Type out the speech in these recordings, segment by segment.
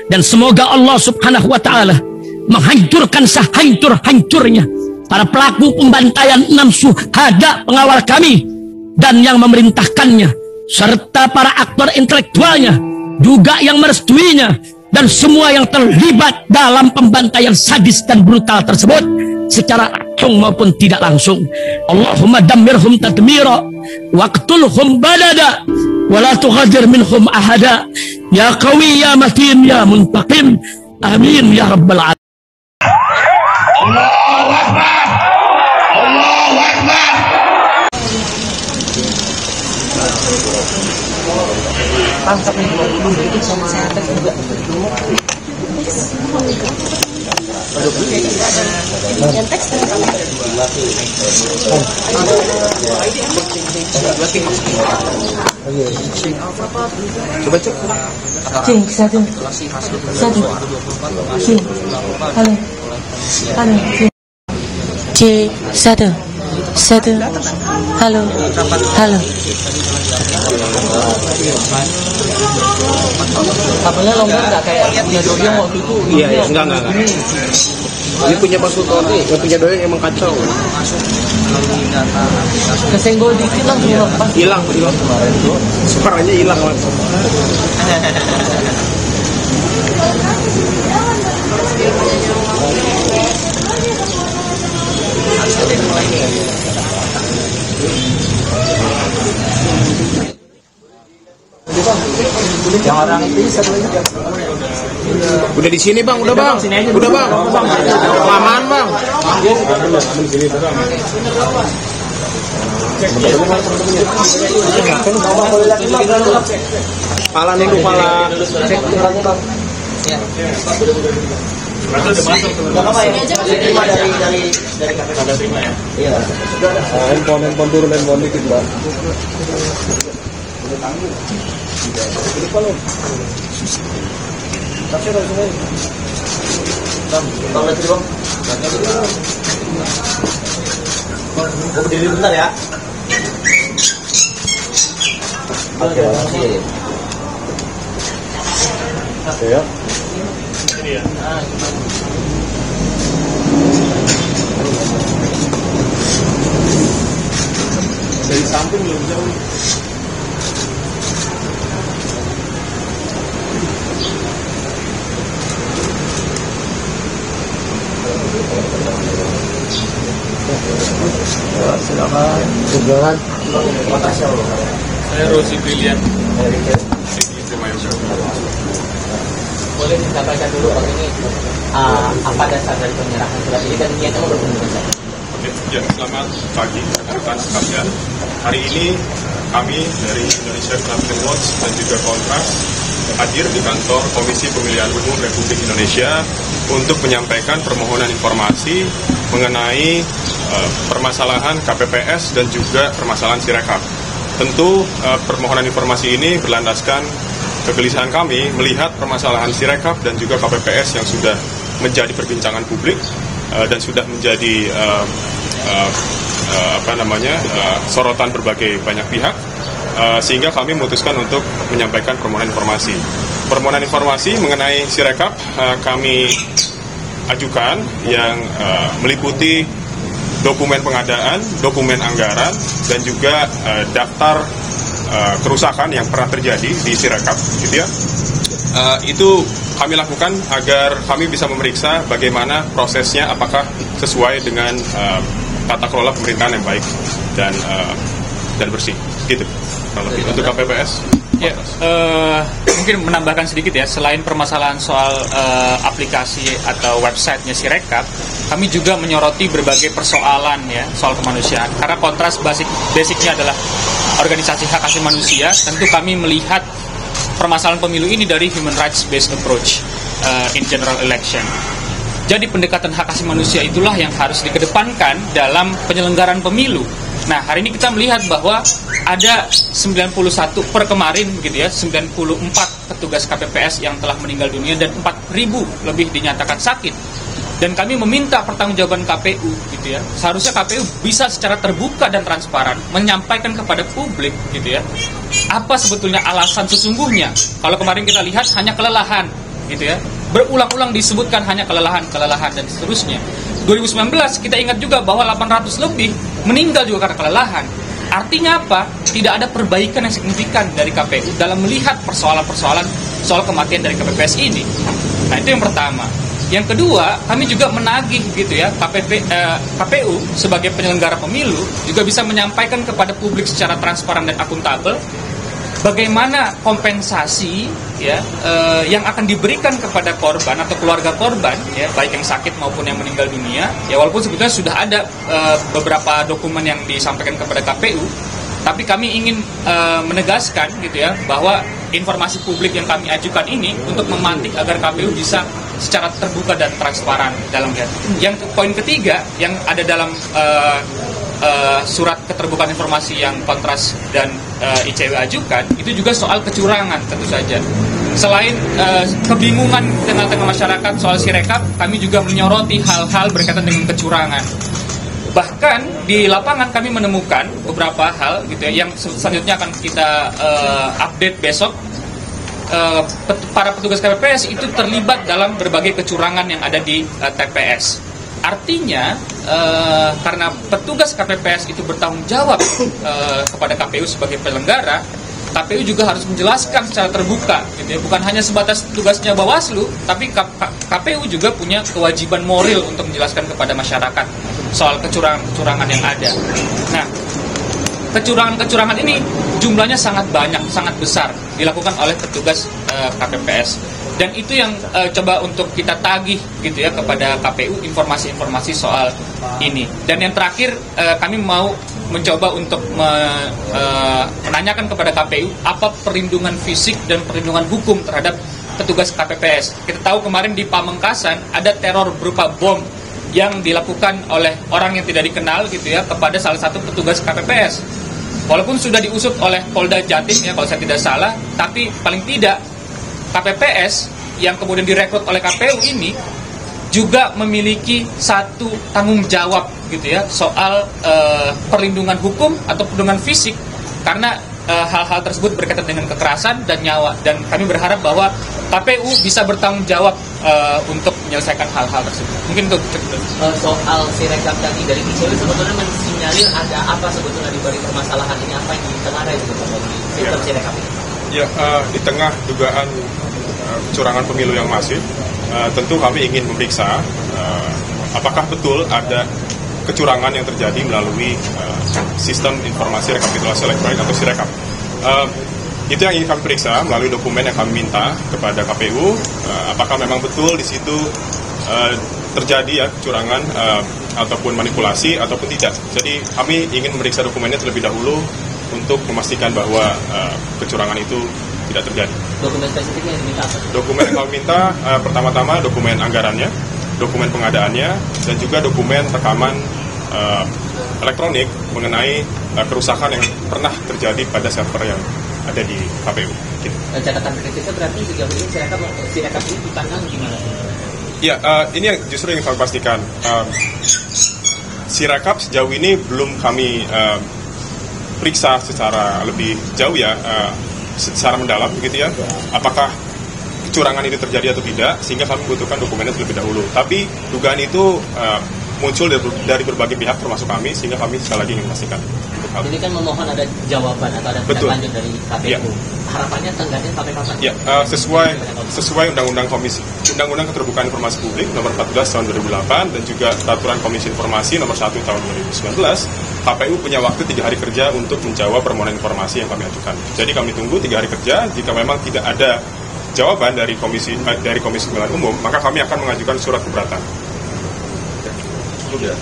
Dan semoga Allah subhanahu wa ta'ala menghancurkan sehancur-hancurnya para pelaku pembantaian 6 syuhada pengawal kami dan yang memerintahkannya, serta para aktor intelektualnya juga yang merestuinya, dan semua yang terlibat dalam pembantaian sadis dan brutal tersebut secara langsung maupun tidak langsung. Allahumma dammirhum tadmira waqtulhum badada wala tughadir minhum ahada ya qawi ya matin ya muntaqim amin ya rabbal alamin. Allahu Akbar, Allahu Akbar. Tangkap itu sama teks juga. Dan teks Coba cek. Cing, satu. Cing. Halo. C, satu. Halo. Kabelnya longgar nggak kayak punya Doyong waktu itu? Iya, enggak. Ini punya Pak Sultoni, yang punya Doyong emang kacau. Kesenggol dikit langsung lepas. Hilang. Suaranya hilang langsung. Yang orang itu satu lagi. Udah di sini bang, udah bang. Kelamaan bang. Pala nih kepala. Handphone turun handphone dikit bang. Berdiri bentar ya. Oke, makasih. Ya. Ini ya. Dari samping belum jauh. Silakan. Saya Rosi Brilian. Boleh kita baca dulu Pak ini apa dasar dari penyerahan surat ini dan niatnya mau bertemu dengan saya. Oke, ya, selamat pagi rekan-rekan sekalian. Hari ini kami dari Indonesia Islamic Watch dan juga Kontras hadir di kantor Komisi Pemilihan Umum Republik Indonesia untuk menyampaikan permohonan informasi mengenai permasalahan KPPS dan juga permasalahan Sirekap. Tentu permohonan informasi ini berlandaskan kegelisahan kami melihat permasalahan Sirekap dan juga KPPS yang sudah menjadi perbincangan publik dan sudah menjadi sorotan berbagai banyak pihak, sehingga kami memutuskan untuk menyampaikan permohonan informasi. Permohonan informasi mengenai Sirekap kami ajukan yang meliputi dokumen pengadaan, dokumen anggaran, dan juga daftar kerusakan yang pernah terjadi di Sirekap, gitu ya. Itu kami lakukan agar kami bisa memeriksa bagaimana prosesnya, apakah sesuai dengan tata kelola pemerintahan yang baik dan bersih, gitu. Kalau untuk KPPS. Ya, mungkin menambahkan sedikit ya, selain permasalahan soal aplikasi atau websitenya Sirekap, kami juga menyoroti berbagai persoalan ya soal kemanusiaan. Karena Kontras basicnya adalah organisasi hak asasi manusia, tentu kami melihat permasalahan pemilu ini dari human rights based approach in general election. Jadi pendekatan hak asasi manusia itulah yang harus dikedepankan dalam penyelenggaraan pemilu. Nah, hari ini kita melihat bahwa ada 91 per kemarin begitu ya, 94 petugas KPPS yang telah meninggal dunia dan 4.000 lebih dinyatakan sakit. Dan kami meminta pertanggungjawaban KPU gitu ya. Seharusnya KPU bisa secara terbuka dan transparan menyampaikan kepada publik gitu ya. Apa sebetulnya alasan sesungguhnya? Kalau kemarin kita lihat hanya kelelahan. gitu ya. Berulang-ulang disebutkan hanya kelelahan dan seterusnya. 2019 kita ingat juga bahwa 800 lebih meninggal juga karena kelelahan. Artinya apa? Tidak ada perbaikan yang signifikan dari KPU dalam melihat persoalan-persoalan soal kematian dari KPPS ini. Nah, itu yang pertama. Yang kedua, kami juga menagih gitu ya, KPU sebagai penyelenggara pemilu juga bisa menyampaikan kepada publik secara transparan dan akuntabel bagaimana kompensasi ya yang akan diberikan kepada korban atau keluarga korban ya, baik yang sakit maupun yang meninggal dunia. Ya, walaupun sebetulnya sudah ada beberapa dokumen yang disampaikan kepada KPU, tapi kami ingin menegaskan gitu ya bahwa informasi publik yang kami ajukan ini untuk memantik agar KPU bisa secara terbuka dan transparan dalam hal. Yang poin ketiga yang ada dalam surat keterbukaan informasi yang Kontras dan ICW ajukan itu juga soal kecurangan tentu saja. Selain kebingungan di tengah-tengah masyarakat soal Sirekap, kami juga menyoroti hal-hal berkaitan dengan kecurangan. Bahkan di lapangan kami menemukan beberapa hal gitu ya, yang selanjutnya akan kita update besok. Para petugas KPPS itu terlibat dalam berbagai kecurangan yang ada di TPS. Artinya karena petugas KPPS itu bertanggung jawab kepada KPU sebagai penyelenggara, KPU juga harus menjelaskan secara terbuka gitu ya. Bukan hanya sebatas tugasnya Bawaslu, tapi KPU juga punya kewajiban moral untuk menjelaskan kepada masyarakat soal kecurangan-kecurangan yang ada. Nah, kecurangan-kecurangan ini jumlahnya sangat banyak, sangat besar dilakukan oleh petugas KPPS. Dan itu yang coba untuk kita tagih gitu ya kepada KPU informasi-informasi soal ini. Dan yang terakhir kami mau mencoba untuk menanyakan kepada KPU apa perlindungan fisik dan perlindungan hukum terhadap petugas KPPS. Kita tahu kemarin di Pamengkasan ada teror berupa bom yang dilakukan oleh orang yang tidak dikenal gitu ya kepada salah satu petugas KPPS. Walaupun sudah diusut oleh Polda Jatim ya kalau saya tidak salah, tapi paling tidak KPPS yang kemudian direkrut oleh KPU ini juga memiliki satu tanggung jawab gitu ya soal perlindungan hukum atau perlindungan fisik karena hal-hal tersebut berkaitan dengan kekerasan dan nyawa, dan kami berharap bahwa KPU bisa bertanggung jawab untuk menyelesaikan hal-hal tersebut. Mungkin untuk soal Sirekap tadi dari ICW sebetulnya mensinyalir ada apa sebetulnya di balik permasalahan ini, apa yang ditengarai sebetulnya di sistem Sirekap ini? Ya, di tengah dugaan kecurangan pemilu yang masif, tentu kami ingin memeriksa apakah betul ada kecurangan yang terjadi melalui sistem informasi rekapitulasi elektronik atau Sirekap. Itu yang ingin kami periksa melalui dokumen yang kami minta kepada KPU, apakah memang betul di situ terjadi ya kecurangan ataupun manipulasi ataupun tidak. Jadi kami ingin memeriksa dokumennya terlebih dahulu untuk memastikan bahwa kecurangan itu tidak terjadi. Dokumen spesifiknya yang diminta apa? Dokumen yang kami minta pertama-tama dokumen anggarannya, dokumen pengadaannya, dan juga dokumen rekaman elektronik mengenai kerusakan yang pernah terjadi pada server yang ada di KPU. Gitu. Catatan kritisnya berarti sejauh ini Sirekap ini dipandang gimana? Ya, ini yang justru yang kami pastikan. Sirekap sejauh ini belum kami periksa secara lebih jauh ya, secara mendalam begitu ya. Apakah kecurangan ini terjadi atau tidak, sehingga kami membutuhkan dokumennya terlebih dahulu. Tapi dugaan itu muncul dari berbagai pihak termasuk kami, sehingga kami sekali lagi ingin memastikan. Ini kan memohon ada jawaban atau ada tindak lanjut dari KPU. Ya. Harapannya tenggatnya sampai kapan? Ya, sesuai Undang-Undang Keterbukaan Informasi Publik Nomor 14 Tahun 2008 dan juga Peraturan Komisi Informasi Nomor 1 Tahun 2019, KPU punya waktu 3 hari kerja untuk menjawab permohonan informasi yang kami ajukan. Jadi kami tunggu 3 hari kerja. Jika memang tidak ada jawaban dari Komisi Pemilihan Umum, maka kami akan mengajukan surat keberatan. Sudah.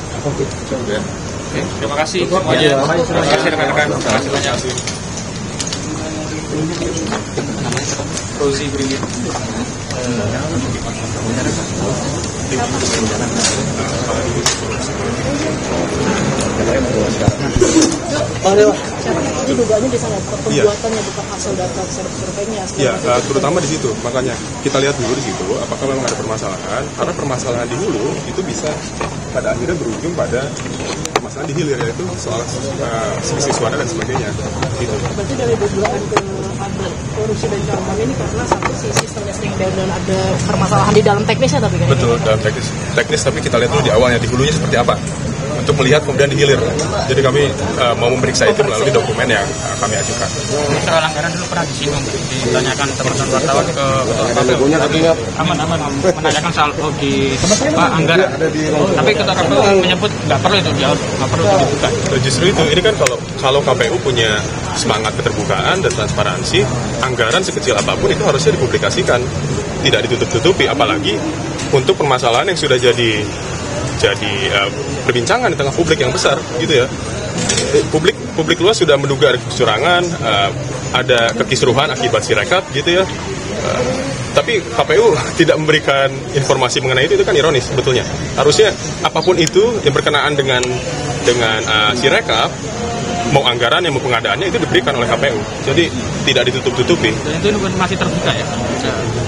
Sudah. Oke, terima kasih semuanya. Terima kasih rekan-rekan. Terima kasih banyak. Rozi Brigit. Jadi dugaannya bisa nggak perbuatannya bukan hasil data surveinya? Ya, terutama di situ. Makanya kita lihat dulu di situ apakah memang ada permasalahan. Karena permasalahan di hulu itu bisa pada akhirnya berujung pada permasalahan di hilir, yaitu soal selisih suara dan sebagainya. Gitu. Berarti dari dugaan ke ada korupsi dan keamanan ini karena satu si sistemnya sering down dan ada permasalahan di dalam teknisnya tapi kayaknya. Betul, dalam teknis tapi kita lihat dulu di awalnya, di hulunya seperti apa untuk melihat kemudian di hilir. Jadi kami mau memeriksa itu melalui dokumen yang kami ajukan. Soal anggaran dulu pernah disinggung, ditanyakan teman-teman wartawan ke KPU. Aman, menanyakan soal anggaran. Tapi ketua KPU menyebut nggak perlu itu jauh, nggak perlu dibuka. Justru itu, ini kan kalau KPU punya semangat keterbukaan dan transparansi, anggaran sekecil apapun itu harusnya dipublikasikan, tidak ditutup-tutupi, apalagi untuk permasalahan yang sudah jadi perbincangan di tengah publik yang besar, gitu ya. Publik luas sudah menduga ada kecurangan, ada kekisruhan akibat Sirekap, gitu ya. Tapi KPU tidak memberikan informasi mengenai itu kan ironis sebetulnya. Harusnya apapun itu yang berkenaan dengan Sirekap, mau anggaran mau pengadaannya itu diberikan oleh KPU. Jadi tidak ditutup-tutupi. Dan itu informasi terbuka ya?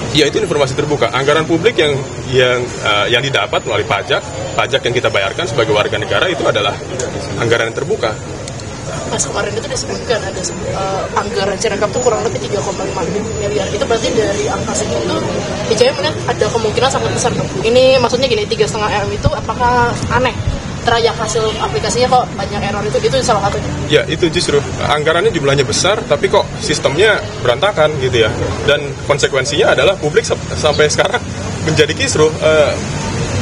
Ya, itu informasi terbuka. Anggaran publik yang didapat melalui pajak yang kita bayarkan sebagai warga negara itu adalah anggaran yang terbuka. Mas, kemarin itu disebutkan ada anggaran Sirekap itu kurang lebih 3,5 miliar. Itu berarti dari angka segitu ICW melihat ada kemungkinan sangat besar dong. Ini maksudnya gini, 3,5 M itu apakah aneh? Terayak hasil aplikasinya kok banyak error itu salah satunya. Ya, itu justru anggarannya jumlahnya besar tapi kok sistemnya berantakan gitu ya. Dan konsekuensinya adalah publik sampai sekarang menjadi kisruh,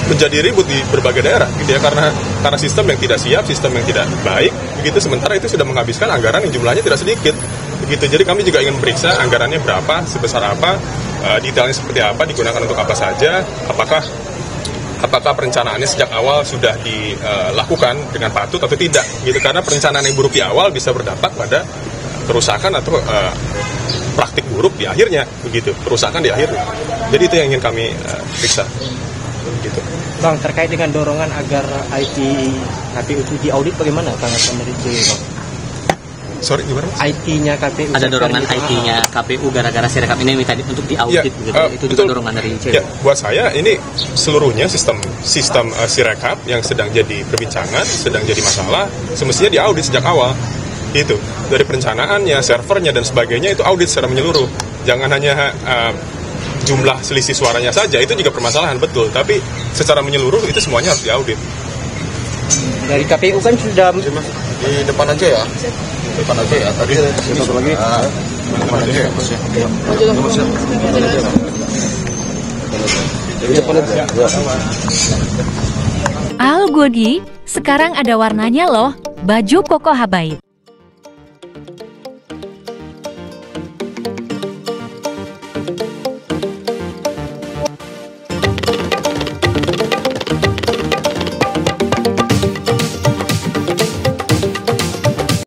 menjadi ribut di berbagai daerah gitu ya, karena sistem yang tidak siap, sistem yang tidak baik begitu, sementara itu sudah menghabiskan anggaran yang jumlahnya tidak sedikit begitu. Jadi kami juga ingin periksa anggarannya berapa, sebesar apa, detailnya seperti apa, digunakan untuk apa saja, apakah perencanaannya sejak awal sudah dilakukan dengan patut atau tidak gitu, karena perencanaan yang buruk di awal bisa berdampak pada kerusakan atau praktik buruk di akhirnya begitu, kerusakan di akhirnya. Jadi itu yang ingin kami periksa gitu. Bang, terkait dengan dorongan agar IT KPU itu diaudit, bagaimana tanggapan dari ICW, Bang? Sorry, gimana? IT-nya KPU. Ada dorongan IT-nya KPU gara-gara Sirekap ini minta untuk diaudit ya, begitu. Itu juga betul. dorongan dari ICW. Ya, buat saya ini seluruhnya sistem Sirekap yang sedang jadi perbincangan, sedang jadi masalah, semestinya diaudit sejak awal. Itu dari perencanaannya, servernya dan sebagainya itu audit secara menyeluruh. Jangan hanya jumlah selisih suaranya saja, itu juga permasalahan betul, tapi secara menyeluruh itu semuanya harus diaudit. Dari KPU kan sudah Di depan aja ya. Depan aja ya. Tadi satu lagi. Depan aja ya. Al Godi, sekarang ada warnanya loh, baju Koko Habaib.